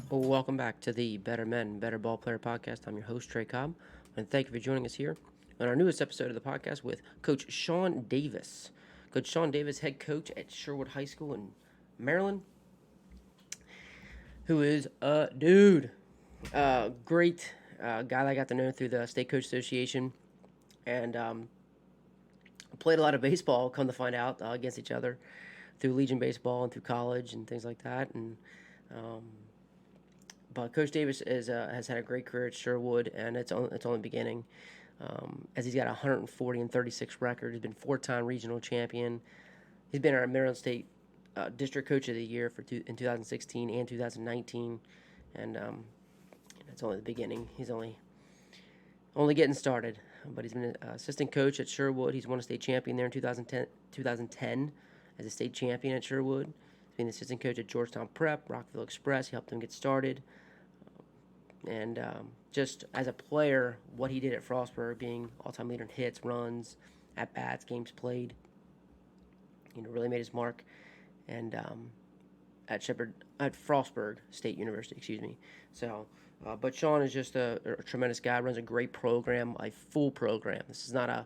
Well, welcome back to the Better Men, Better Ball Player podcast. I'm your host, Trey Cobb, and thank you for joining us here on our newest episode of the podcast with Coach Sean Davis. Coach Sean Davis, head coach at Sherwood High School in Maryland, who is a dude. Great guy that I got to know through the State Coach Association, and played a lot of baseball, come to find out, against each other through Legion Baseball and through college and things like that. Um, but Coach Davis has had a great career at Sherwood, and it's only beginning. As he's got a 140 and 36 record, he's been four-time regional champion. He's been our Maryland State District Coach of the Year in 2016 and 2019, and it's only the beginning. He's only getting started, but he's been an assistant coach at Sherwood. He's won a state champion there in 2010 as a state champion at Sherwood. He's been the assistant coach at Georgetown Prep, Rockville Express. He helped them get started. And just as a player, what he did at Frostburg, being all-time leader in hits, runs, at-bats, games played, really made his mark. And at Frostburg State University, excuse me. So, but Sean is just a tremendous guy. Runs a great program, a full program. This is not a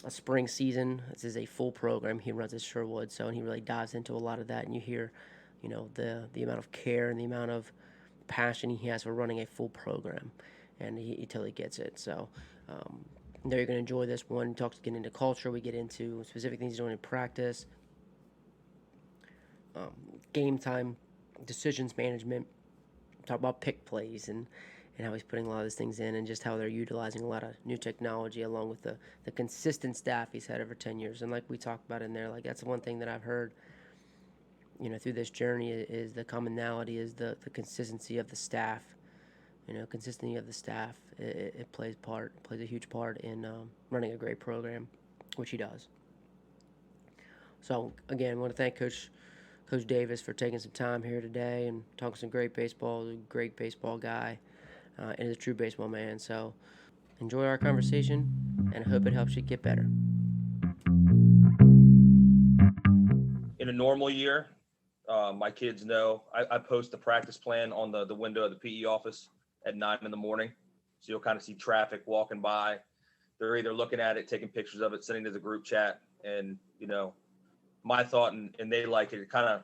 spring season. This is a full program he runs at Sherwood. So, and he really dives into a lot of that. And you hear, the amount of care and the amount of passion he has for running a full program, and he totally gets it. So, know you're going to enjoy this one. He talks getting into culture. We get into specific things he's doing in practice, game time, decisions management. Talk about pick plays and how he's putting a lot of these things in, and just how they're utilizing a lot of new technology along with the consistent staff he's had over 10 years. And like we talked about in there, like that's one thing that I've heard, through this journey is the commonality is the consistency of the staff. Consistency of the staff, it plays a huge part in running a great program, which he does. So again, I want to thank Coach Davis for taking some time here today and talking some great baseball. A great baseball guy, and is a true baseball man. So enjoy our conversation, and I hope it helps you get better. In a normal year, my kids know I post the practice plan on the window of the PE office at 9 in the morning. So you'll kind of see traffic walking by. They're either looking at it, taking pictures of it, sending to the group chat. And, my thought, and they like it, it kind of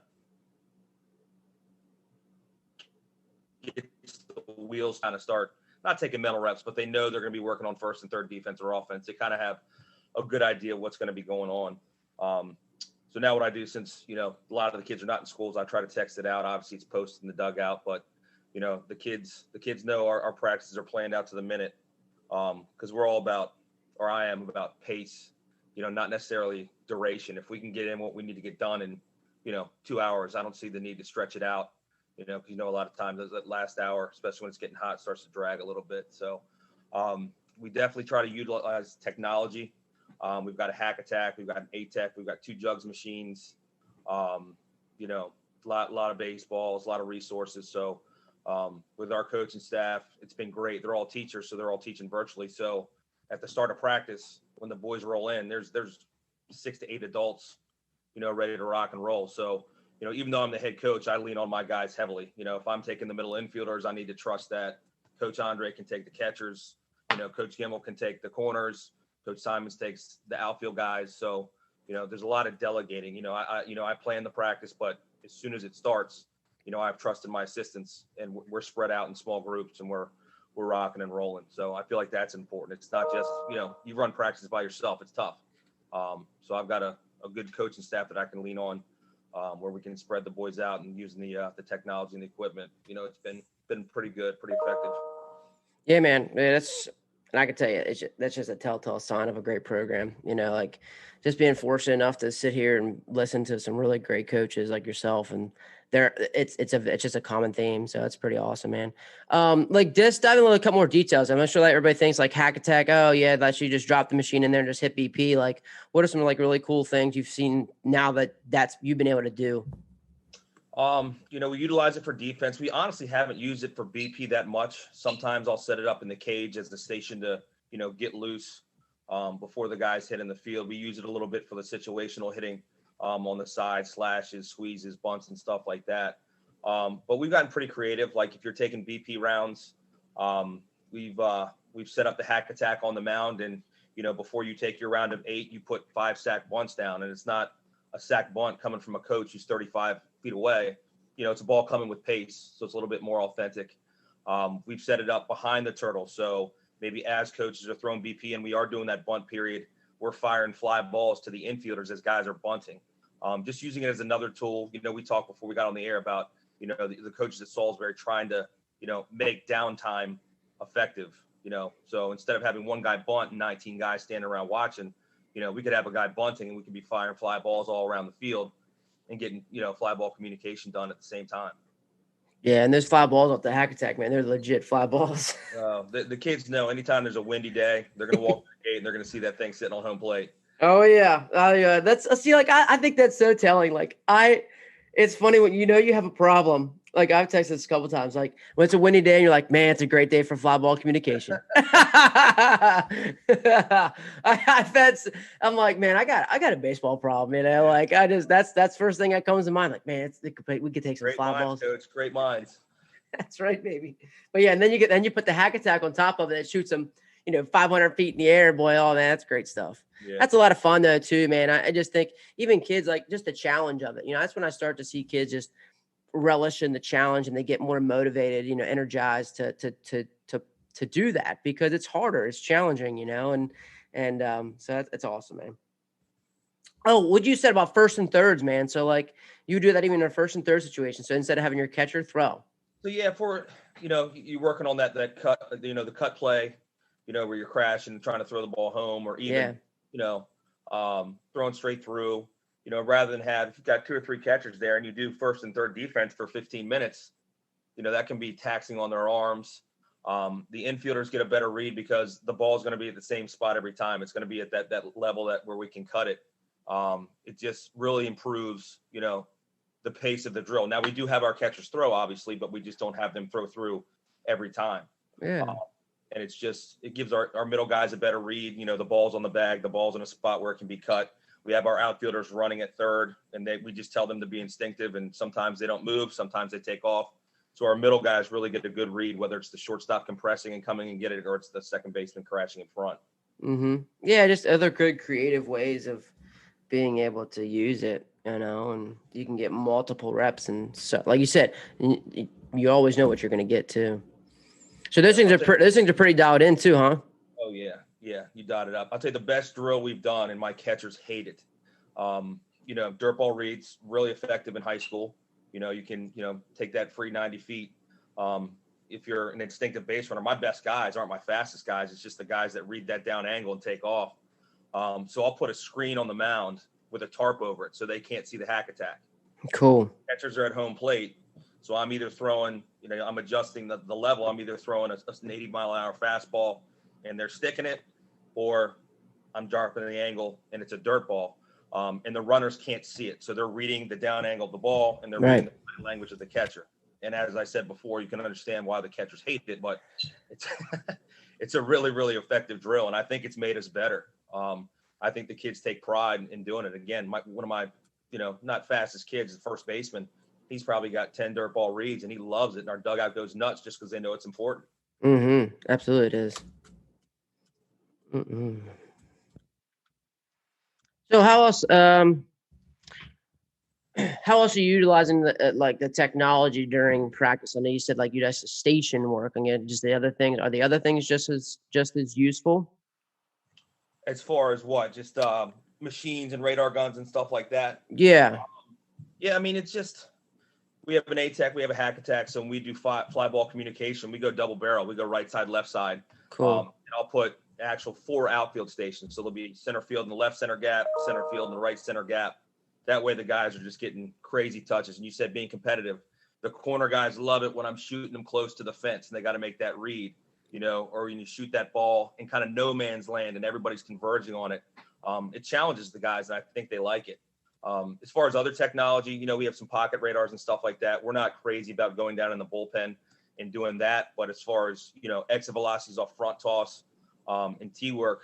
gets the wheels kind of start, not taking mental reps, but they know they're going to be working on first and third defense or offense. They kind of have a good idea of what's going to be going on. So now what I do, since, a lot of the kids are not in schools, I try to text it out. Obviously it's posted in the dugout, but the kids know our practices are planned out to the minute. Cause we're all about, or I am about pace, not necessarily duration. If we can get in what we need to get done in, 2 hours, I don't see the need to stretch it out, cause a lot of times that last hour, especially when it's getting hot, starts to drag a little bit. So, we definitely try to utilize technology. We've got a hack attack, we've got an ATEC, we've got 2 jugs machines, lot of baseballs, a lot of resources. So, with our coaching staff, it's been great. They're all teachers, so they're all teaching virtually. So at the start of practice, when the boys roll in, there's 6 to 8 adults, ready to rock and roll. So, even though I'm the head coach, I lean on my guys heavily. If I'm taking the middle infielders, I need to trust that Coach Andre can take the catchers. Coach Gimmel can take the corners. Coach Simons takes the outfield guys. So, there's a lot of delegating. I plan the practice, but as soon as it starts, I've trusted my assistants, and we're spread out in small groups, and we're rocking and rolling. So I feel like that's important. It's not just, you run practices by yourself. It's tough. So I've got a good coaching staff that I can lean on, where we can spread the boys out and using the technology and the equipment. It's been pretty good, pretty effective. Yeah, man. And I can tell you, that's just a telltale sign of a great program. Like just being fortunate enough to sit here and listen to some really great coaches like yourself, and it's just a common theme. So it's pretty awesome, man. Like just diving a couple more details. I'm not sure that everybody thinks like hack attack. Oh yeah, that you just drop the machine in there and just hit BP. Like, what are some like really cool things you've seen now that's you've been able to do? We utilize it for defense. We honestly haven't used it for BP that much. Sometimes I'll set it up in the cage as the station to, get loose before the guys hit in the field. We use it a little bit for the situational hitting on the side, slashes, squeezes, bunts, and stuff like that. But we've gotten pretty creative. Like if you're taking BP rounds, we've set up the hack attack on the mound, and before you take your round of 8, you put 5 sack bunts down, and it's not a sack bunt coming from a coach who's 35 feet away. It's a ball coming with pace, so it's a little bit more authentic. We've set it up behind the turtle, so maybe as coaches are throwing BP and we are doing that bunt period, we're firing fly balls to the infielders as guys are bunting. Just using it as another tool. We talked before we got on the air about the coaches at Salisbury trying to make downtime effective. So instead of having one guy bunt and 19 guys standing around watching, we could have a guy bunting and we could be firing fly balls all around the field and getting fly ball communication done at the same time. Yeah, and those fly balls off the hack attack, man, they're legit fly balls. The kids know anytime there's a windy day, they're going to walk to the gate and they're going to see that thing sitting on home plate. Oh yeah. That's see, like I think that's so telling. Like it's funny when you have a problem. Like I've texted this a couple times. Like when it's a windy day and you're like, man, it's a great day for fly ball communication. I'm like, man, I got a baseball problem. Like that's first thing that comes to mind. Like, man, we could take some Great fly minds, balls. Coach. Great minds. That's right, baby. But yeah, and then you put the hack attack on top of it. It shoots them, 500 feet in the air. Boy, oh man, that's great stuff. Yeah. That's a lot of fun though, too, man. I just think even kids, like just the challenge of it. That's when I start to see kids just relish in the challenge and they get more motivated, energized to do that because it's harder, it's challenging, and so that's awesome, man. Oh, what you said about first and thirds, man. So like you do that even in a first and third situation. So instead of having your catcher throw. So yeah, for you're working on that cut, the cut play, where you're crashing and trying to throw the ball home, or even throwing straight through. Rather than if you've got 2 or 3 catchers there and you do first and third defense for 15 minutes, that can be taxing on their arms. The infielders get a better read because the ball is going to be at the same spot every time. It's going to be at that level where we can cut it. It just really improves, the pace of the drill. Now we do have our catchers throw, obviously, but we just don't have them throw through every time. Yeah. And it gives our middle guys a better read. The ball's on the bag, the ball's in a spot where it can be cut. We have our outfielders running at third, and we just tell them to be instinctive. And sometimes they don't move, sometimes they take off. So our middle guys really get a good read, whether it's the shortstop compressing and coming and get it, or it's the second baseman crashing in front. Mm-hmm. Yeah, just other good creative ways of being able to use it, and you can get multiple reps. And so, like you said, you always know what you're going to get too. So those things are pretty dialed in too, huh? Oh yeah. Yeah, you dot it up. I'll tell you the best drill we've done, and my catchers hate it. Dirt ball reads really effective in high school. You can, take that free 90 feet. If you're an instinctive base runner, my best guys aren't my fastest guys. It's just the guys that read that down angle and take off. So I'll put a screen on the mound with a tarp over it so they can't see the hack attack. Cool. Catchers are at home plate. So I'm either throwing, I'm adjusting the level. I'm either throwing an 80-mile-an-hour fastball and they're sticking it, or I'm dropping the angle and it's a dirt ball. And the runners can't see it. So they're reading the down angle of the ball and they're reading the language of the catcher. And as I said before, you can understand why the catchers hate it, but it's a really, really effective drill. And I think it's made us better. I think the kids take pride in doing it. Again, one of my, not fastest kids, the first baseman, he's probably got 10 dirt ball reads and he loves it. And our dugout goes nuts just because they know it's important. Mm-hmm. Absolutely it is. Mm-mm. So how else are you utilizing the technology during practice? I know you said like you guys station work and just the other things. Are the other things just as useful? As far as what? Just machines and radar guns and stuff like that? Yeah. Yeah, I mean, it's just we have an ATAC, we have a hack attack. So when we do fly ball communication, we go double barrel. We go right side, left side. Cool. And I'll put actual 4 outfield stations. So there'll be center field in the left center gap, center field in the right center gap. That way the guys are just getting crazy touches. And you said being competitive. The corner guys love it when I'm shooting them close to the fence and they got to make that read, or when you shoot that ball in kind of no man's land and everybody's converging on it. It challenges the guys and I think they like it. As far as other technology, we have some pocket radars and stuff like that. We're not crazy about going down in the bullpen and doing that. But as far as, exit velocities off front toss, and tee work,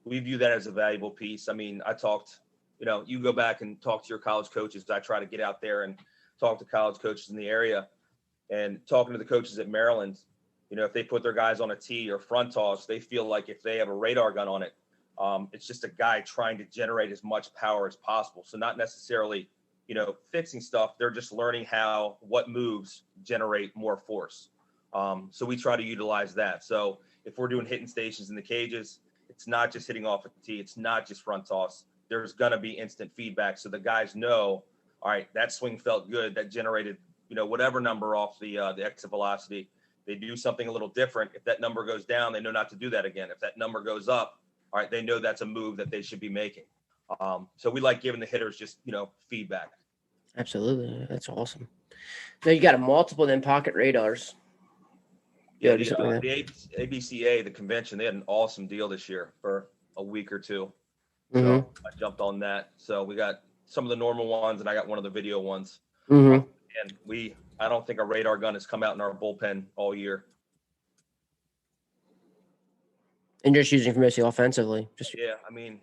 we view that as a valuable piece. I mean, I talked, you go back and talk to your college coaches. I try to get out there and talk to college coaches in the area, and talking to the coaches at Maryland, if they put their guys on a tee or front toss, they feel like if they have a radar gun on it, it's just a guy trying to generate as much power as possible. So not necessarily, fixing stuff. They're just learning what moves generate more force. So we try to utilize that. So if we're doing hitting stations in the cages, it's not just hitting off a tee. It's not just front toss. There's going to be instant feedback. So the guys know, all right, that swing felt good. That generated, whatever number off the exit velocity. They do something a little different. If that number goes down, they know not to do that again. If that number goes up, all right, they know that's a move that they should be making. So we like giving the hitters just, feedback. Absolutely. That's awesome. Now you got a multiple then pocket radars. Yeah, the ABCA, the convention, they had an awesome deal this year for a week or two. So I jumped on that. So we got some of the normal ones, and I got one of the video ones. And I don't think a radar gun has come out in our bullpen all year. And you're just using it mostly offensively. Yeah, I mean,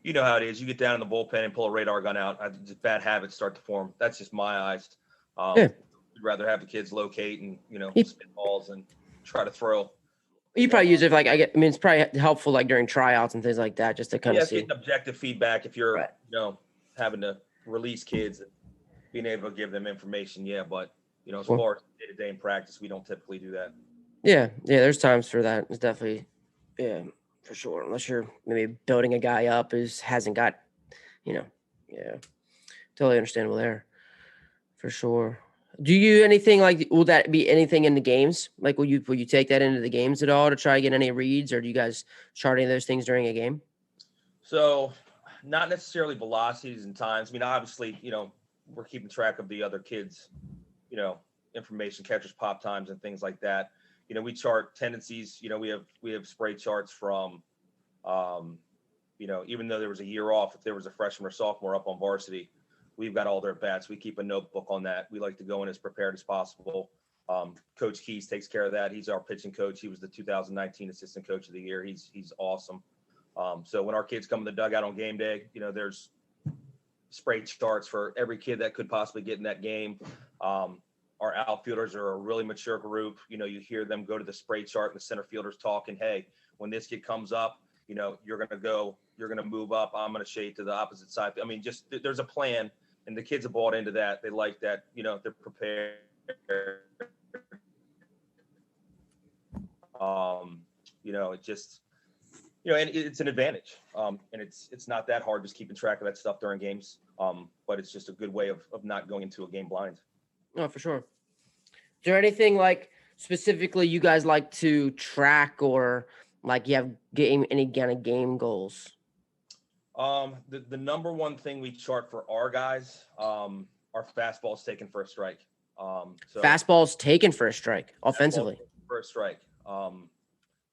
you know how it is. You get down in the bullpen and pull a radar gun out. Just bad habits start to form. That's just my eyes. I'd rather have the kids locate and, spit balls and try to throw. You probably use it it's probably helpful like during tryouts and things like that, just to kind of see. Getting objective feedback if you're, having to release kids and being able to give them information. Yeah, but as far as day-to-day in practice, we don't typically do that. Yeah, there's times for that. It's definitely, for sure. Unless you're maybe building a guy up who hasn't got, totally understandable there, for sure. Do you anything will that be anything in the games? Like, will you take that into the games at all to try to get any reads, or do you guys chart any of those things during a game? So, not necessarily velocities and times. I mean, obviously, we're keeping track of the other kids, information, catchers, pop times, and things like that. We chart tendencies. We have spray charts from, even though there was a year off, if there was a freshman or sophomore up on varsity, we've got all their bats. We keep a notebook on that. We like to go in as prepared as possible. Coach Keys takes care of that. He's our pitching coach. He was the 2019 Assistant Coach of the Year. He's awesome. So when our kids come in the dugout on game day, there's spray charts for every kid that could possibly get in that game. Our outfielders are a really mature group. You hear them go to the spray chart and the center fielders talking, hey, when this kid comes up, you're going to move up. I'm going to shade to the opposite side. I mean, just there's a plan, and the kids have bought into that. They like that, they're prepared. It just, and it's an advantage. And it's not that hard just keeping track of that stuff during games. But it's just a good way of not going into a game blind. Oh, for sure. Is there anything specifically you guys like to track, or you have any kind of game goals? The number one thing we chart for our guys, are fastballs taken for a strike. Fastballs taken for a strike offensively. For a strike.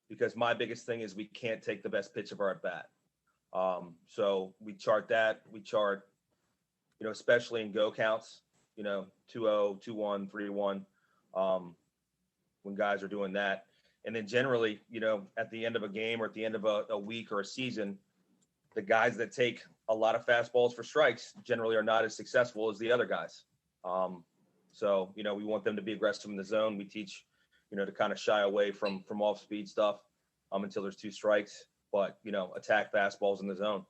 Because my biggest thing is we can't take the best pitch of our at bat. So we chart that. We chart, especially in go counts, 2-0, 2-1, 3-1, when guys are doing that. And then generally, at the end of a game or at the end of a week or a season, the guys that take a lot of fastballs for strikes generally are not as successful as the other guys. So, we want them to be aggressive in the zone. We teach, to kind of shy away from off-speed stuff until there's 2 strikes, but, attack fastballs in the zone.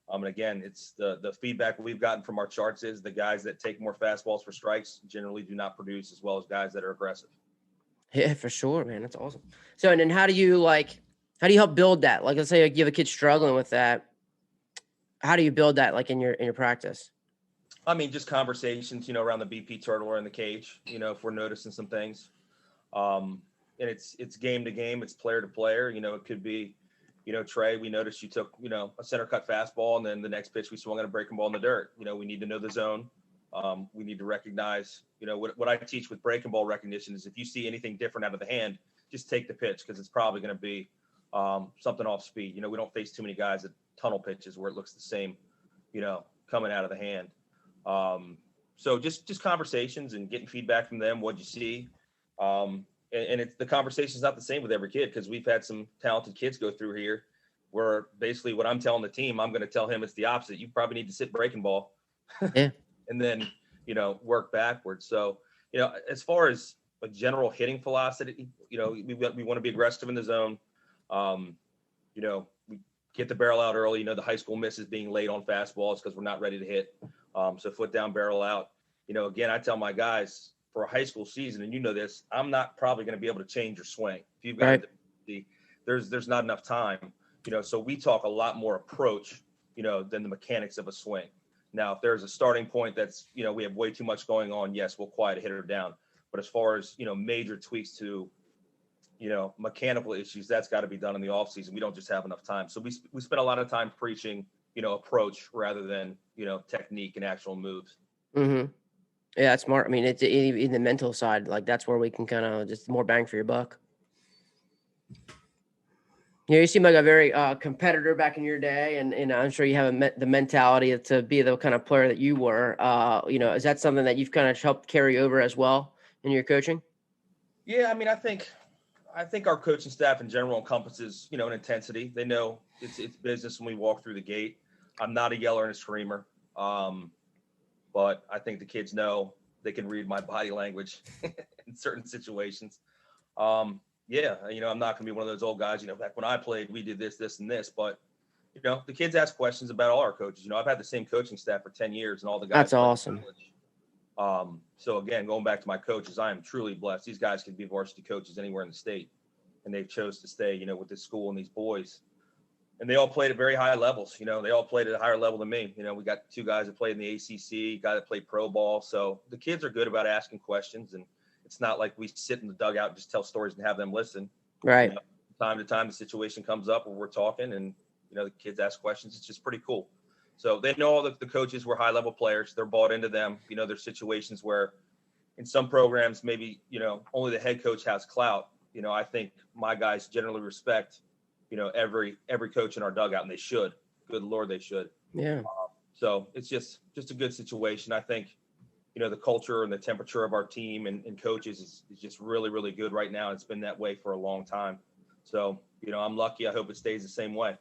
And again, it's the feedback we've gotten from our charts is the guys that take more fastballs for strikes generally do not produce as well as guys that are aggressive. Yeah, for sure, man. That's awesome. So, and then how do you help build that? Let's say you have a kid struggling with that. How do you build that in your practice? I mean, just conversations, around the BP turtle or in the cage, if we're noticing some things. And it's game to game, it's player to player. It could be, Trey, we noticed you took, a center cut fastball, and then the next pitch we swung at a breaking ball in the dirt. We need to know the zone. We need to recognize, what I teach with breaking ball recognition is if you see anything different out of the hand, just take the pitch, because it's probably going to be something off speed. We don't face too many guys at tunnel pitches where it looks the same, coming out of the hand. So just conversations and getting feedback from them. What'd you see? And it's the conversation's not the same with every kid, because we've had some talented kids go through here where basically what I'm telling the team, I'm going to tell him it's the opposite. You probably need to sit breaking ball. Yeah. And then, work backwards. So, as far as a general hitting philosophy, we want to be aggressive in the zone. We get the barrel out early. The high school miss is being late on fastballs because we're not ready to hit. So foot down, barrel out. Again, I tell my guys for a high school season, and this, I'm not probably going to be able to change your swing. If you've got Right. there's not enough time, so we talk a lot more approach, than the mechanics of a swing. Now, if there's a starting point that's, we have way too much going on, yes, we'll quiet a hitter down. But as far as, major tweaks to, mechanical issues, that's got to be done in the off season. We don't just have enough time. So we spend a lot of time preaching, approach rather than, technique and actual moves. Mm-hmm. Yeah, that's smart. I mean, it's in the mental side, like that's where we can kind of just more bang for your buck. You seem like a very competitor back in your day, and I'm sure you have the mentality to be the kind of player that you were. Is that something that you've kind of helped carry over as well in your coaching? Yeah, I mean, I think our coaching staff in general encompasses, an intensity. They know it's business when we walk through the gate. I'm not a yeller and a screamer, but I think the kids know they can read my body language in certain situations. Yeah, I'm not going to be one of those old guys, back when I played, we did this, and this. But, the kids ask questions about all our coaches. I've had the same coaching staff for 10 years and all the guys. That's awesome. So, again, going back to my coaches, I am truly blessed. These guys could be varsity coaches anywhere in the state. And they've chose to stay, with this school and these boys. And they all played at very high levels. They all played at a higher level than me. We got 2 guys that played in the ACC, guy that played pro ball. So the kids are good about asking questions, and it's not like we sit in the dugout and just tell stories and have them listen. Right. Time to time, the situation comes up where we're talking and, the kids ask questions. It's just pretty cool. So they know all the coaches were high level players. They're bought into them. There's situations where in some programs, maybe, only the head coach has clout. I think my guys generally respect, every coach in our dugout, and they should. Good Lord, they should. Yeah. So it's just a good situation. I think, the culture and the temperature of our team and coaches is just really, really good right now. It's been that way for a long time. So, I'm lucky. I hope it stays the same way.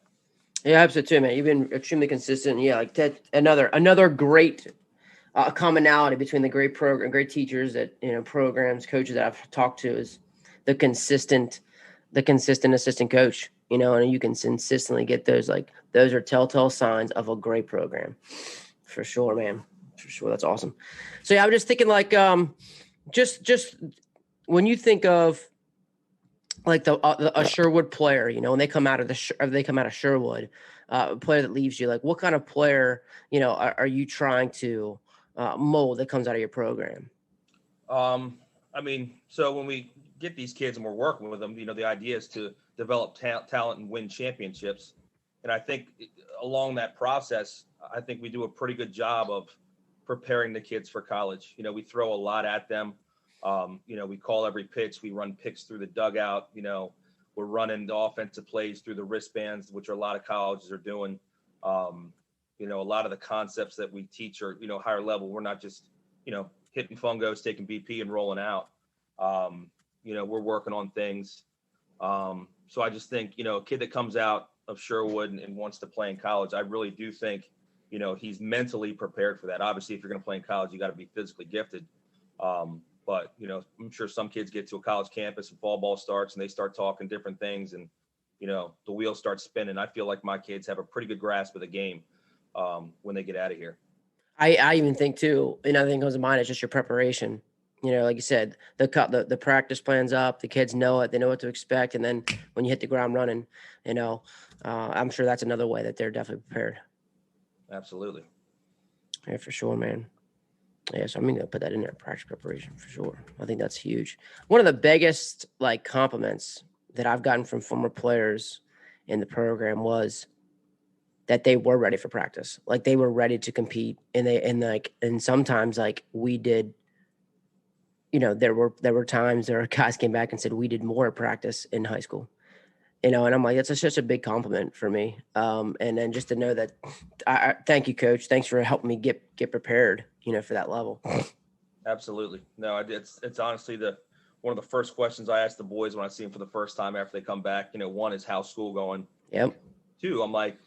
Yeah, I hope so too, man. You've been extremely consistent. Yeah, like that. Another great commonality between the great teachers that programs, coaches that I've talked to is the consistent assistant coach. And you can consistently get those. Like those are telltale signs of a great program, for sure, man. For sure, that's awesome. So yeah, I'm just thinking like just when you think of like a Sherwood player, when they come out of Sherwood, a player that leaves you, like what kind of player, are you trying to mold that comes out of your program? I mean, so when we get these kids and we're working with them, the idea is to develop talent and win championships. And I think along that process, I think we do a pretty good job of preparing the kids for college. We throw a lot at them. We call every pitch. We run picks through the dugout. We're running the offensive plays through the wristbands, which a lot of colleges are doing. A lot of the concepts that we teach are, higher level. We're not just, hitting fungos, taking BP and rolling out. We're working on things. So I just think, a kid that comes out of Sherwood and wants to play in college, I really do think, he's mentally prepared for that. Obviously, if you're going to play in college, you got to be physically gifted. But, I'm sure some kids get to a college campus and fall ball starts and they start talking different things and, the wheels start spinning. I feel like my kids have a pretty good grasp of the game when they get out of here. I even think too, another thing comes to mind is just your preparation. Like you said, the practice plan's up, the kids know it, they know what to expect. And then when you hit the ground running, I'm sure that's another way that they're definitely prepared. Absolutely. Yeah, for sure, man. Yeah, so I'm going to put that in there, practice preparation for sure. I think that's huge. One of the biggest like compliments that I've gotten from former players in the program was that they were ready for practice. Like they were ready to compete. And sometimes like we did, there were times there were guys came back and said we did more practice in high school. And I'm like, that's such a big compliment for me. And then just to know that, thank you, coach. Thanks for helping me get prepared, for that level. Absolutely. No, it's honestly one of the first questions I ask the boys when I see them for the first time after they come back. One is how's school going? Yep. 2, I'm like,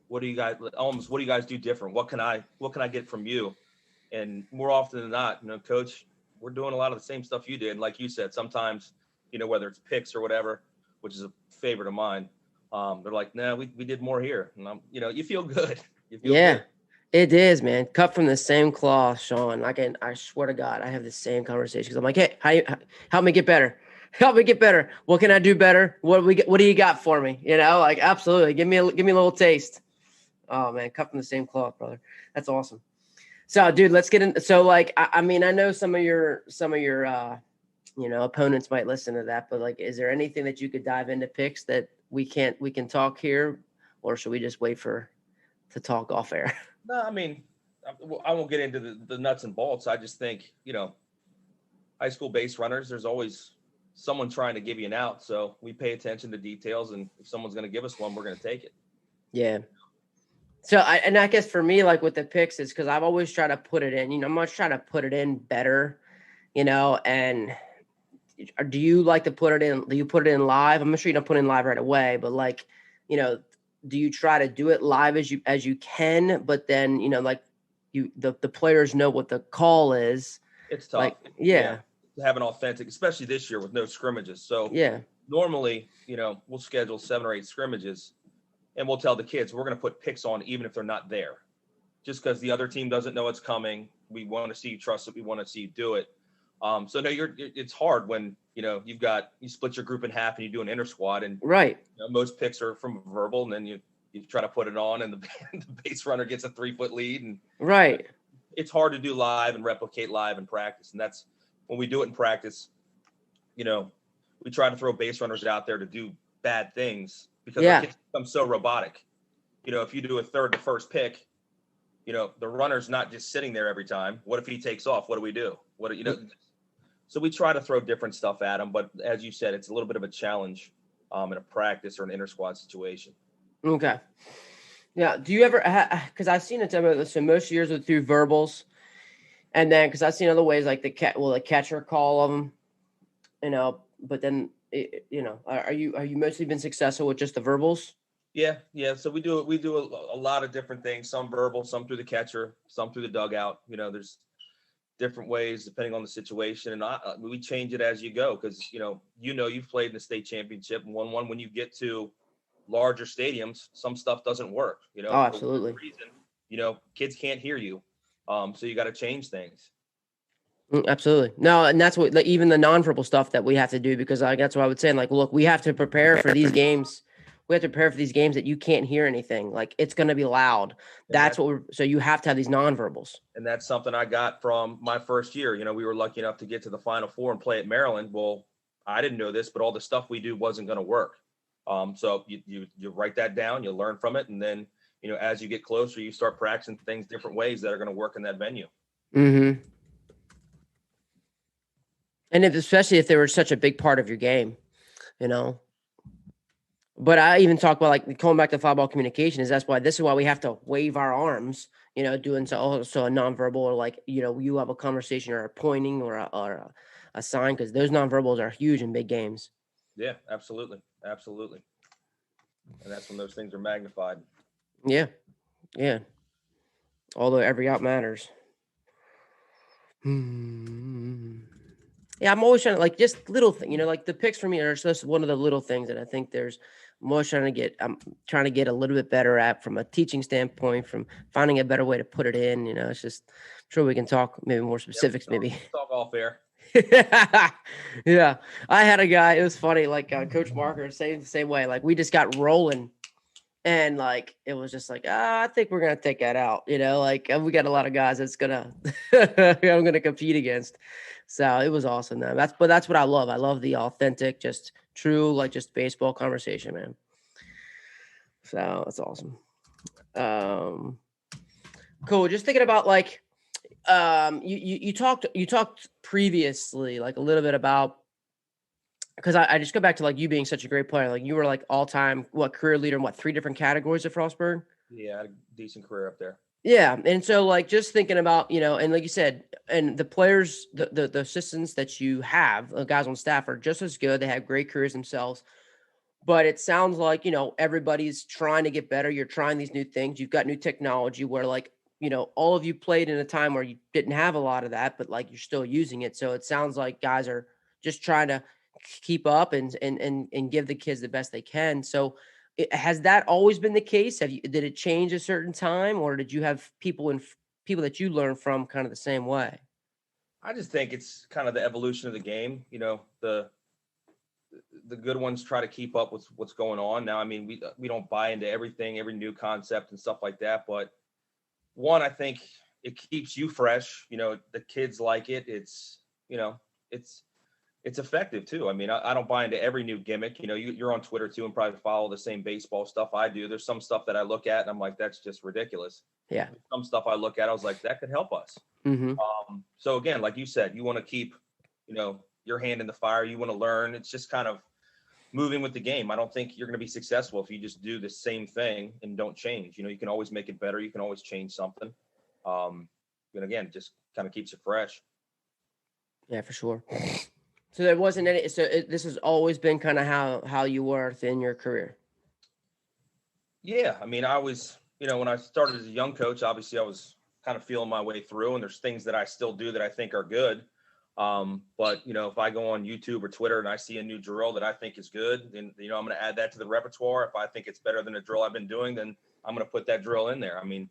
what do you guys do different? What can I get from you? And more often than not, coach, we're doing a lot of the same stuff you did. Like you said, sometimes, whether it's picks or whatever, which is a favorite of mine, they're like, no, we did more here. And you feel good. You feel Yeah, good. it is, man. Cut from the same cloth, Sean. I swear to God, I have the same conversation because I'm like, hey, help me get better. Help me get better. What can I do better? What do you got for me? Like absolutely. Give me a little taste. Oh man, cut from the same cloth, brother. That's awesome. So, dude, let's get in. So, like, I mean, I know some of your opponents might listen to that, but like, is there anything that you could dive into picks that we can talk here, or should we just wait to talk off air? No, I mean, I won't get into the nuts and bolts. I just think, high school base runners, there's always someone trying to give you an out. So we pay attention to details, and if someone's going to give us one, we're going to take it. Yeah. So I guess for me, like with the picks, is because I've always tried to put it in. I'm always trying to put it in better, And do you like to put it in? Do you put it in live? I'm sure you don't put it in live right away, but like, do you try to do it live as you can? But then like the players know what the call is. It's tough. Like, yeah. To have an authentic, especially this year with no scrimmages. So yeah, normally, we'll schedule 7 or 8 scrimmages, and we'll tell the kids we're going to put picks on even if they're not there, just because the other team doesn't know it's coming. We want to see you trust it. We want to see you do it. So no, it's hard when you split your group in half and you do an inter squad, and right. Most picks are from verbal, and then you try to put it on, and the base runner gets a 3-foot lead, and right. It's hard to do live and replicate live in practice, and that's when we do it in practice. We try to throw base runners out there to do bad things because our kids become so robotic. If you do a third the first pick, the runner's not just sitting there every time. What if he takes off? What do we do? So we try to throw different stuff at him, but as you said, it's a little bit of a challenge in a practice or an inter squad situation. Okay. Yeah. Do you ever? Because I've seen it. So most years are through verbals, and then because I've seen other ways like the catcher call of them, But then are you mostly been successful with just the verbals? Yeah. So we do a lot of different things. Some verbal, some through the catcher, some through the dugout. There's different ways depending on the situation, and we change it as you go because you've played in the state championship and won one. When you get to larger stadiums, some stuff doesn't work. Oh, absolutely. For reason, kids can't hear you, so you got to change things. Absolutely. No, and that's what even the nonverbal stuff that we have to do because that's what I would say. Like, look, we have to prepare for these games. We have to prepare for these games that you can't hear anything. Like it's going to be loud. So you have to have these nonverbals. And that's something I got from my first year. We were lucky enough to get to the Final Four and play at Maryland. Well, I didn't know this, but all the stuff we do wasn't going to work. So you write that down, you learn from it. And then, as you get closer, you start practicing things different ways that are going to work in that venue. Mm-hmm. And especially if they were such a big part of your game, But I even talk about like going back to fastball communication this is why we have to wave our arms, doing so also a nonverbal or like, you have a conversation or a pointing or a sign because those nonverbals are huge in big games. Yeah, absolutely. Absolutely. And that's when those things are magnified. Yeah. Yeah. Although every out matters. Yeah, I'm always trying to like just little thing, like the picks for me are just one of the little things that I think I'm trying to get a little bit better at from a teaching standpoint, from finding a better way to put it in. It's just I'm sure we can talk maybe more specifics, maybe. Talk off air. Yeah. I had a guy, it was funny, like Coach Marker, same way. Like we just got rolling. And like it was just like, I think we're gonna take that out, like we got a lot of guys that's I'm gonna compete against. So it was awesome, man. That's what I love. I love the authentic, just true, like just baseball conversation, man. So that's awesome. Cool. Just thinking about like you talked previously like a little bit about because I just go back to like you being such a great player. Like you were like all-time career leader in 3 different categories at Frostburg? Yeah, I had a decent career up there. Yeah. And so like just thinking about, and like you said, and the players, the assistants that you have, guys on staff are just as good. They have great careers themselves. But it sounds like, everybody's trying to get better. You're trying these new things. You've got new technology where like all of you played in a time where you didn't have a lot of that, but like you're still using it. So it sounds like guys are just trying to keep up and give the kids the best they can. So has that always been the case? Did it change a certain time, or did you have people that you learned from kind of the same way? I just think it's kind of the evolution of the game. The good ones try to keep up with what's going on now. I mean, we don't buy into everything, every new concept and stuff like that. But one, I think it keeps you fresh. The kids like it. It's it's effective too. I mean, I don't buy into every new gimmick. You're on Twitter too and probably follow the same baseball stuff I do. There's some stuff that I look at and I'm like, that's just ridiculous. Yeah. Some stuff I look at, I was like, that could help us. Mm-hmm. So again, like you said, you want to keep, your hand in the fire. You want to learn. It's just kind of moving with the game. I don't think you're going to be successful if you just do the same thing and don't change. You can always make it better. You can always change something. And again, just kind of keeps you fresh. Yeah, for sure. So there wasn't any. So this has always been kind of how you were in your career. Yeah, I mean, I was, when I started as a young coach, obviously I was kind of feeling my way through, and there's things that I still do that I think are good. But if I go on YouTube or Twitter and I see a new drill that I think is good, then I'm going to add that to the repertoire. If I think it's better than a drill I've been doing, then I'm going to put that drill in there. I mean,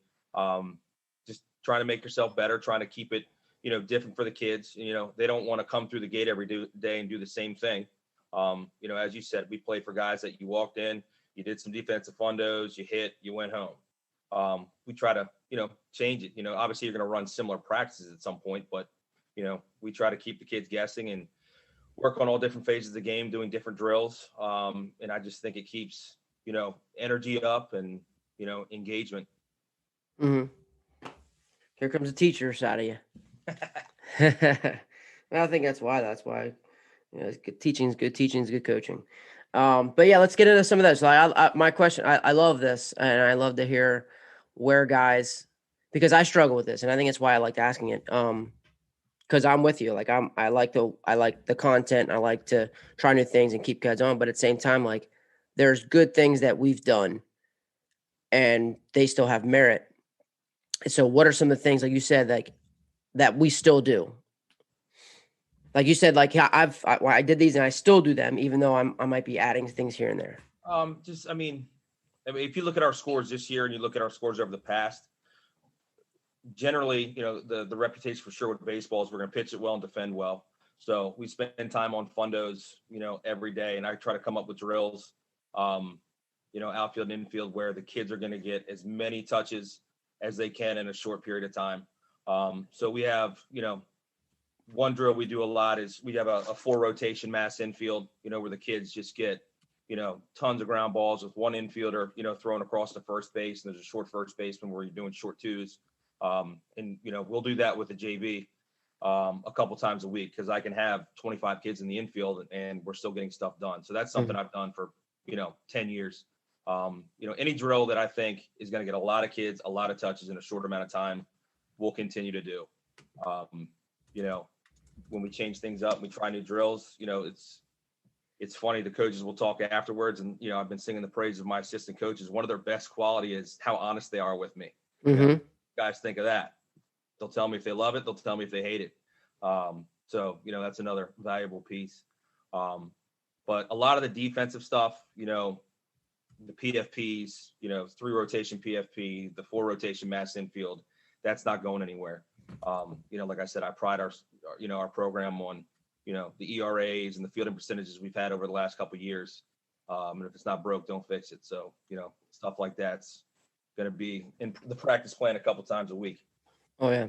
just trying to make yourself better, trying to keep it, different for the kids. They don't want to come through the gate every day and do the same thing. As you said, we played for guys that you walked in, you did some defensive fundos, you hit, you went home. We try to, change it. Obviously you're going to run similar practices at some point, but we try to keep the kids guessing and work on all different phases of the game, doing different drills. And I just think it keeps, energy up and, engagement. Mm-hmm. Here comes the teacher side of you. I think that's why. Good teaching is good. Teaching is good coaching. But yeah, let's get into some of those. So my question, I love this, and I love to hear where guys, because I struggle with this, and I think it's why I liked asking it. Because I'm with you. Like I like the content. I like to try new things and keep guys on. But at the same time, like there's good things that we've done, and they still have merit. So what are some of the things, like you said, like that we still do? Like you said, like I did these and I still do them, even though I might be adding things here and there. I mean, if you look at our scores this year and you look at our scores over the past, generally, the reputation for Sherwood baseball is we're going to pitch it well and defend well. So we spend time on fundos, every day, and I try to come up with drills, outfield and infield, where the kids are going to get as many touches as they can in a short period of time. So we have, one drill we do a lot is we have a 4 rotation mass infield, where the kids just get, tons of ground balls with one infielder, thrown across the first base, and there's a short first baseman where you're doing short twos. And we'll do that with the JV a couple times a week, because I can have 25 kids in the infield and we're still getting stuff done. So that's something I've done for 10 years. Any drill that I think is going to get a lot of kids, a lot of touches in a short amount of time, we'll continue to do. When we change things up, we try new drills. It's funny, the coaches will talk afterwards, and I've been singing the praise of my assistant coaches. One of their best quality is how honest they are with me. Guys, think of that. They'll tell me if they love it, they'll tell me if they hate it. So that's another valuable piece. But a lot of the defensive stuff, the PFPs, 3 rotation PFP, the 4 rotation mass infield, that's not going anywhere. Like I said, I pride our program on, the ERAs and the fielding percentages we've had over the last couple of years. And if it's not broke, don't fix it. So, stuff like that's going to be in the practice plan a couple times a week. Oh yeah.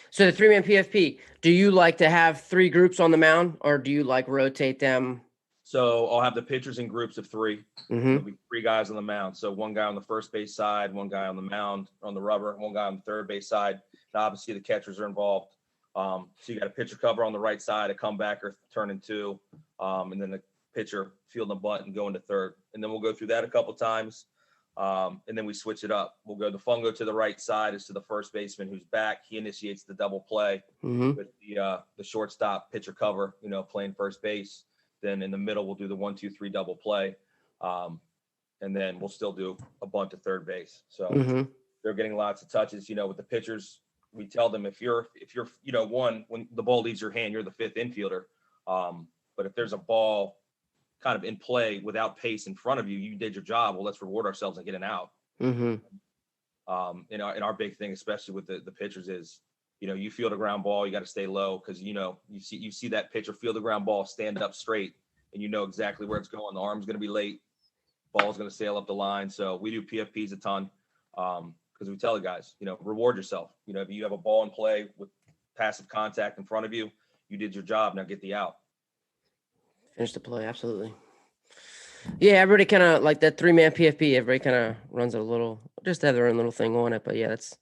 So the 3-man PFP, do you like to have 3 groups on the mound, or do you like rotate them? So I'll have the pitchers in groups of 3. Mm-hmm. There'll be 3 guys on the mound. So 1 guy on the first base side, 1 guy on the mound, on the rubber, 1 guy on the third base side. And obviously the catchers are involved. So you got a pitcher cover on the right side, a comebacker turning 2, and then the pitcher fielding a bunt and going to third. And then we'll go through that a couple times. And then we switch it up. We'll go the fungo to the right side is to the first baseman who's back. He initiates the double play with the shortstop pitcher cover, playing first base. Then in the middle, we'll do the 1-2-3 double play. And then we'll still do a bunt to third base. So They're getting lots of touches. With the pitchers, we tell them if you're one, when the ball leaves your hand, you're the fifth infielder. But if there's a ball kind of in play without pace in front of you, you did your job. Well, let's reward ourselves and get an out. Mm-hmm. And our big thing, especially with the pitchers, is you field a ground ball, you got to stay low because you see that pitcher field the ground ball, stand up straight, and you know exactly where it's going. The arm's going to be late, ball's going to sail up the line. So we do PFPs a ton because we tell the guys, reward yourself. If you have a ball in play with passive contact in front of you, you did your job. Now get the out. Finish the play, absolutely. Yeah, everybody kind of like that 3-man PFP. Everybody kind of runs a little, just have their own little thing on it. But yeah, that's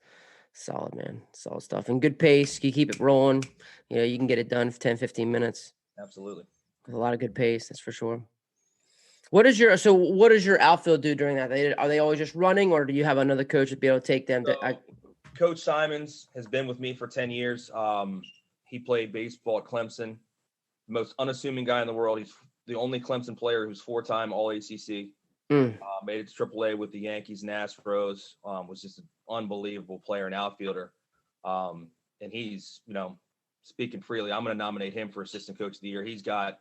solid, man. Solid stuff. And good pace. You keep it rolling. You can get it done for 10, 15 minutes. Absolutely. With a lot of good pace, that's for sure. What does your outfield do during that? Are they always just running, or do you have another coach to be able to take them? Coach Simons has been with me for 10 years. He played baseball at Clemson. Most unassuming guy in the world. He's the only Clemson player who's 4-time All-ACC. Made it to AAA with the Yankees and Astros. Was just an unbelievable player and outfielder. And he's, speaking freely, I'm going to nominate him for Assistant Coach of the Year. He's got,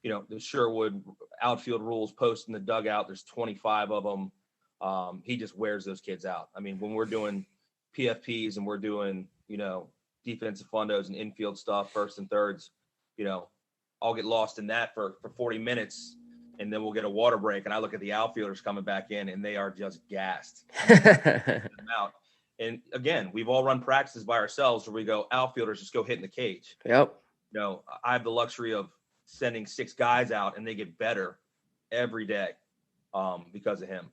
the Sherwood outfield rules posted in the dugout. There's 25 of them. He just wears those kids out. I mean, when we're doing PFPs and we're doing, defensive fundos and infield stuff, first and thirds, I'll get lost in that for 40 minutes, and then we'll get a water break. And I look at the outfielders coming back in, and they are just gassed. Out. And again, we've all run practices by ourselves where we go, outfielders, just go hit in the cage. Yep. I have the luxury of sending 6 guys out, and they get better every day because of him.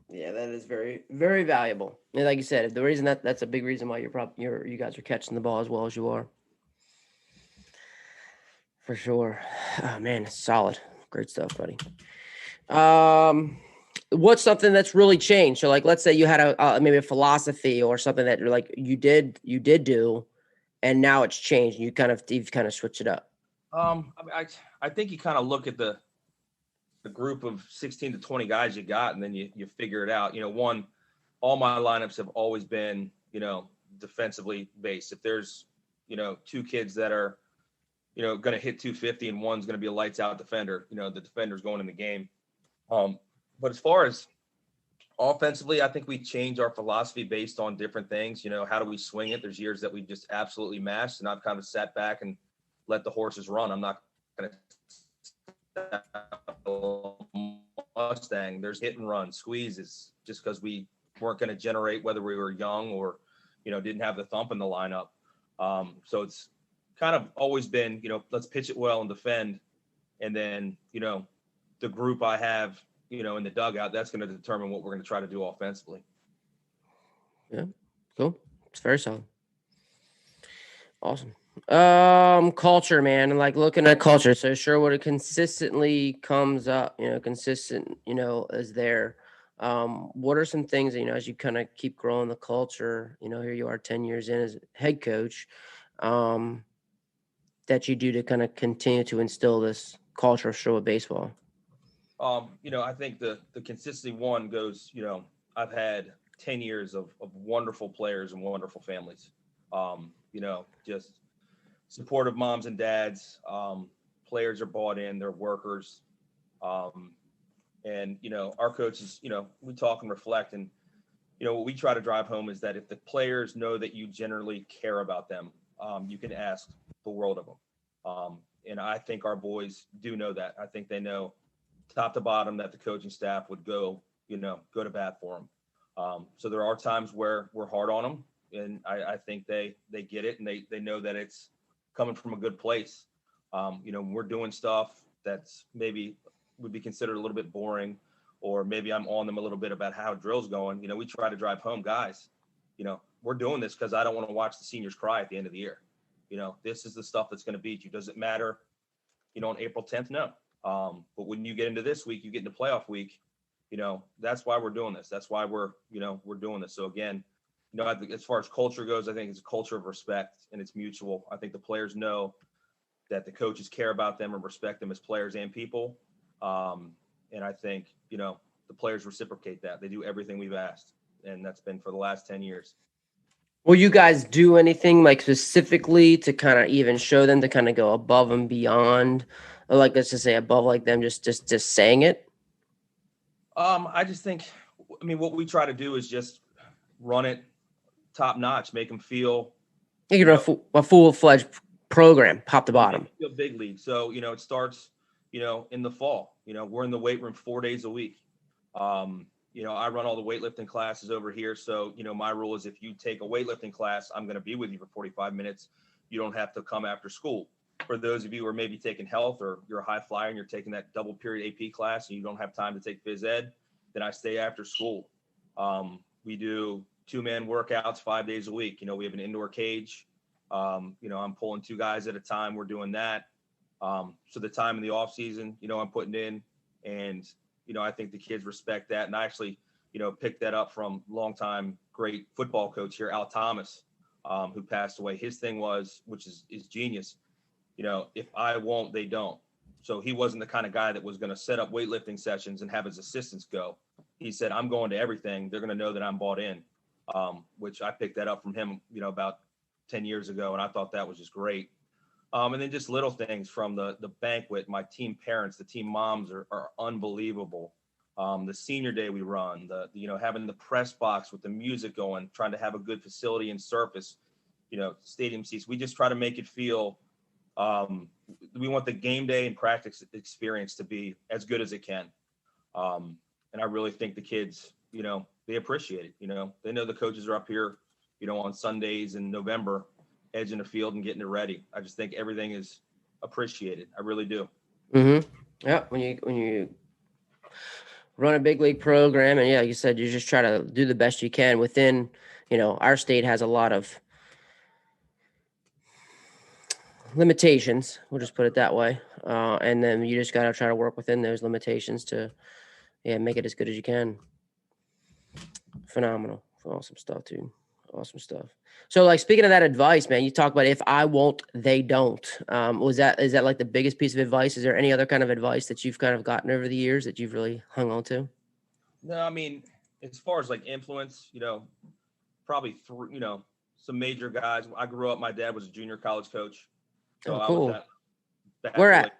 Yeah, that is very, very valuable. And like you said, the reason that's a big reason why you guys are catching the ball as well as you are. For sure. Oh, man, solid. Great stuff, buddy. What's something that's really changed? So, like, let's say you had maybe a philosophy or something that you did do, and now it's changed. You've kind of switched it up. I think you kind of look at the group of 16 to 20 guys you got, and then you figure it out. All my lineups have always been, defensively based. If there's, 2 kids that are, going to hit 250 and one's going to be a lights out defender, the defender's going in the game. But as far as offensively, I think we change our philosophy based on different things. How do we swing it? There's years that we just absolutely mashed, and I've kind of sat back and let the horses run. I'm not going to Mustang. There's hit and run squeezes just because we weren't going to generate whether we were young or, didn't have the thump in the lineup. So it's kind of always been, let's pitch it well and defend. And then, the group I have, in the dugout, that's going to determine what we're going to try to do offensively. Yeah. Cool. It's very solid. Awesome. Culture, man. Like looking at culture. So Sherwood consistently comes up, is there. What are some things, as you kind of keep growing the culture, here you are 10 years in as head coach, that you do to kind of continue to instill this culture of Sherwood baseball? I think the consistency one goes, I've had 10 years of wonderful players and wonderful families. Just supportive moms and dads. Players are bought in, they're workers. And, our coaches, we talk and reflect, and, what we try to drive home is that if the players know that you generally care about them, you can ask the world of them. And I think our boys do know that. I think they know top to bottom that the coaching staff would go to bat for them. So there are times where we're hard on them, and I think they get it, and they know that it's coming from a good place. We're doing stuff that's maybe would be considered a little bit boring, or maybe I'm on them a little bit about how drill's going. We try to drive home, guys, we're doing this because I don't want to watch the seniors cry at the end of the year. This is the stuff that's going to beat you. Does it matter, on April 10th? No. But when you get into this week, you get into playoff week, that's why we're doing this. That's why we're doing this. So again, I think as far as culture goes, I think it's a culture of respect, and it's mutual. I think the players know that the coaches care about them and respect them as players and people. And I think, the players reciprocate that. They do everything we've asked. And that's been for the last 10 years. Will you guys do anything like specifically to kind of even show them to kind of go above and beyond, or like let's just say above like them just saying it? I just think, I mean, what we try to do is just run it top notch, make them feel, You know, a full-fledged program, top to bottom. Feel big league. So, it starts, in the fall. We're in the weight room 4 days a week. I run all the weightlifting classes over here. So, my rule is if you take a weightlifting class, I'm going to be with you for 45 minutes. You don't have to come after school. For those of you who are maybe taking health or you're a high flyer and you're taking that double period AP class and you don't have time to take phys ed, then I stay after school. We do 2-man workouts 5 days a week. We have an indoor cage. I'm pulling 2 guys at a time. We're doing that. So the time in the off season, I'm putting in, and, I think the kids respect that. And I actually, picked that up from longtime great football coach here, Al Thomas, who passed away. His thing was, which is genius. If I won't, they don't. So he wasn't the kind of guy that was going to set up weightlifting sessions and have his assistants go. He said, I'm going to everything. They're going to know that I'm bought in, which I picked that up from him, about 10 years ago. And I thought that was just great. And then just little things from the banquet. My team parents, the team moms are unbelievable. The senior day we run, having the press box with the music going, trying to have a good facility and surface, stadium seats. We just try to make it feel, we want the game day and practice experience to be as good as it can. And I really think the kids, they appreciate it. They know the coaches are up here, on Sundays in November, edging the field and getting it ready. I just think everything is appreciated. I really do. Mm-hmm. Yeah. When you run a big league program, and like you said, you just try to do the best you can within, our state has a lot of limitations. We'll just put it that way. And then you just got to try to work within those limitations to, make it as good as you can. Phenomenal. Awesome stuff, dude. Awesome stuff. So, like, speaking of that advice, man, you talk about if I won't, they don't. Is that like the biggest piece of advice? Is there any other kind of advice that you've kind of gotten over the years that you've really hung on to? No, I mean, as far as like influence, probably some major guys. I grew up, my dad was a junior college coach. So cool. I was at Where at?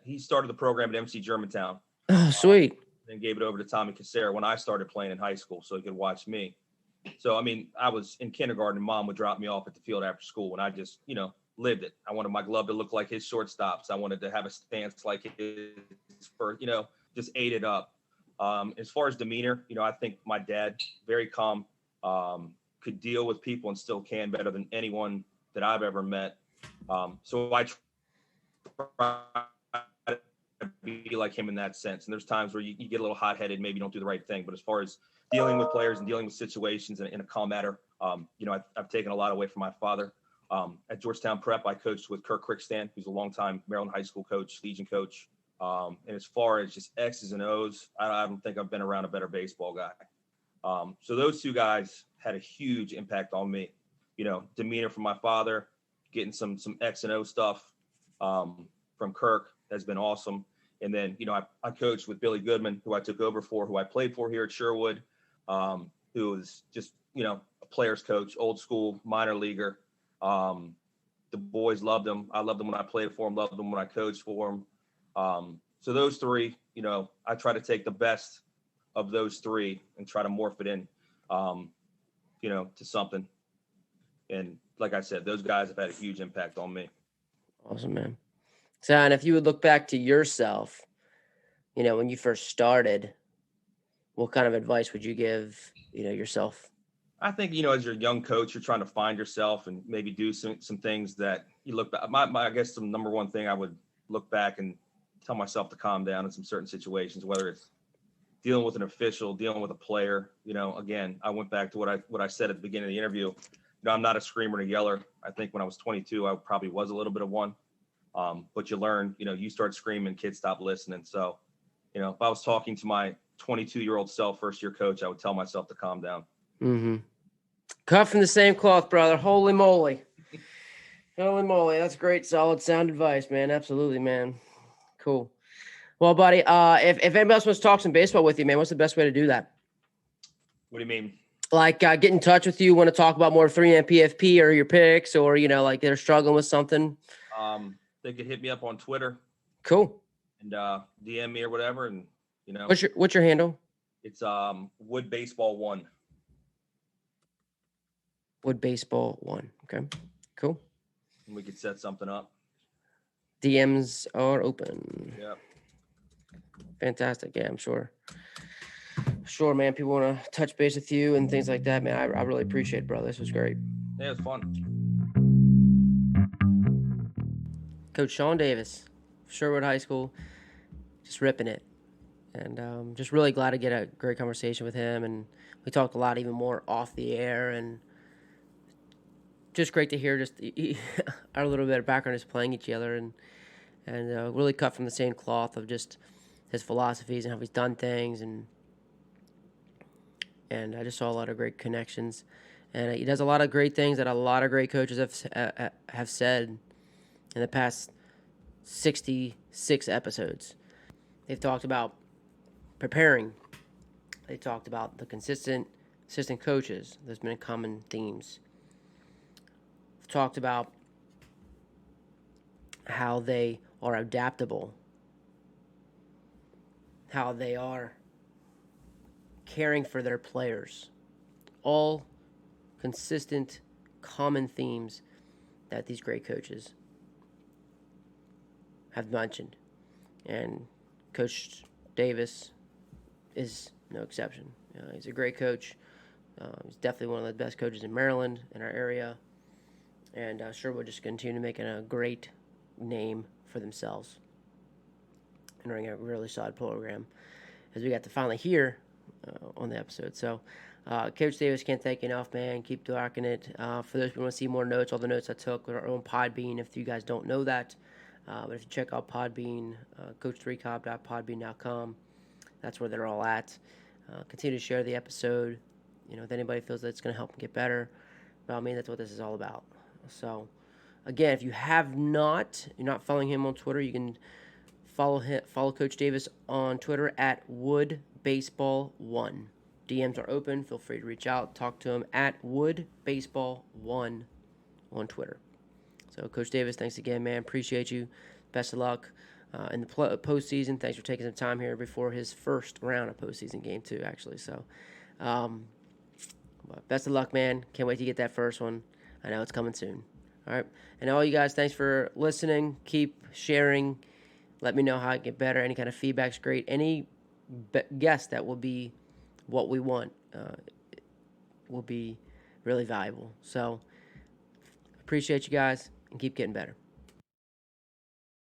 He started the program at MC Germantown. Oh, sweet. Then gave it over to Tommy Casera when I started playing in high school so he could watch me. So, I mean, I was in kindergarten and Mom would drop me off at the field after school, and I just, lived it. I wanted my glove to look like his shortstops. I wanted to have a stance like his, just ate it up. As far as demeanor, I think my dad, very calm, could deal with people and still can better than anyone that I've ever met. So I try to be like him in that sense. And there's times where you get a little hot-headed, maybe you don't do the right thing. But as far as dealing with players and dealing with situations in a calm manner, I've taken a lot away from my father. At Georgetown Prep, I coached with Kirk Crickstand, who's a longtime Maryland high school coach, Legion coach. And as far as just X's and O's, I don't think I've been around a better baseball guy. So those 2 guys had a huge impact on me. Demeanor from my father, getting some X and O stuff from Kirk has been awesome. And then, I coached with Billy Goodman, who I took over for, who I played for here at Sherwood, who was just, a player's coach, old school minor leaguer. The boys loved him. I loved him when I played for him, loved him when I coached for him. So those 3, I try to take the best of those 3 and try to morph it in, to something. And like I said, those guys have had a huge impact on me. Awesome, man. So, and if you would look back to yourself, when you first started, what kind of advice would you give, yourself? I think, as you're a young coach, you're trying to find yourself and maybe do some things that you look back. I guess the number one thing I would look back and tell myself to calm down in some certain situations, whether it's dealing with an official, dealing with a player. Again, I went back to what I said at the beginning of the interview. I'm not a screamer and a yeller. I think when I was 22, I probably was a little bit of one. But you learn, you start screaming, kids stop listening. So, if I was talking to my 22-year-old self, first-year coach, I would tell myself to calm down. Mm-hmm. Cut from the same cloth, brother. Holy moly. Holy moly. That's great, solid, sound advice, man. Absolutely, man. Cool. Well, buddy, if anybody else wants to talk some baseball with you, man, what's the best way to do that? What do you mean? like get in touch with you, want to talk about more 3-man PFP or your picks, or like they're struggling with something? They could hit me up on Twitter Cool. and DM me or whatever, and What's your handle? it's Wood Baseball 1. Wood Baseball 1. Okay, cool. And we could set something up. DMs are open. Yeah. Fantastic. Yeah, I'm sure. Sure, man. People want to touch base with you and things like that, man. I really appreciate it, brother. This was great. Yeah, it was fun. Coach Sean Davis, Sherwood High School, just ripping it. And just really glad to get a great conversation with him. And we talked a lot even more off the air. And just great to hear just our little bit of background is playing each other. And really cut from the same cloth of just his philosophies and how he's done things. And I just saw a lot of great connections. And he does a lot of great things that a lot of great coaches have said in the past 66 episodes. They've talked about preparing. They talked about the consistent assistant coaches. There's been common themes. We've talked about how they are adaptable, how they are caring for their players. All consistent, common themes that these great coaches have mentioned. And Coach Davis is no exception. He's a great coach. He's definitely one of the best coaches in Maryland, in our area. And Sherwood just continue making a great name for themselves and running a really solid program, as we got to finally hear on the episode. So, Coach Davis, can't thank you enough, man. Keep rocking it. For those who want to see more notes, all the notes I took are on Podbean, if you guys don't know that. But if you check out Podbean, coach3cobb.podbean.com, that's where they're all at. Continue to share the episode. If anybody feels that it's going to help them get better, by all means, that's what this is all about. So, again, if you have not, you're not following him on Twitter, you can follow Coach Davis on Twitter at WoodBaseball1. DMs are open. Feel free to reach out. Talk to him at WoodBaseball1 on Twitter. So, Coach Davis, thanks again, man. Appreciate you. Best of luck in the postseason. Thanks for taking some time here before his first round of postseason game, too, actually. So, best of luck, man. Can't wait to get that first one. I know it's coming soon. All right. And all you guys, thanks for listening. Keep sharing. Let me know how I get better. Any kind of feedback's great. Any guest that will be what we want will be really valuable. So, appreciate you guys and keep getting better.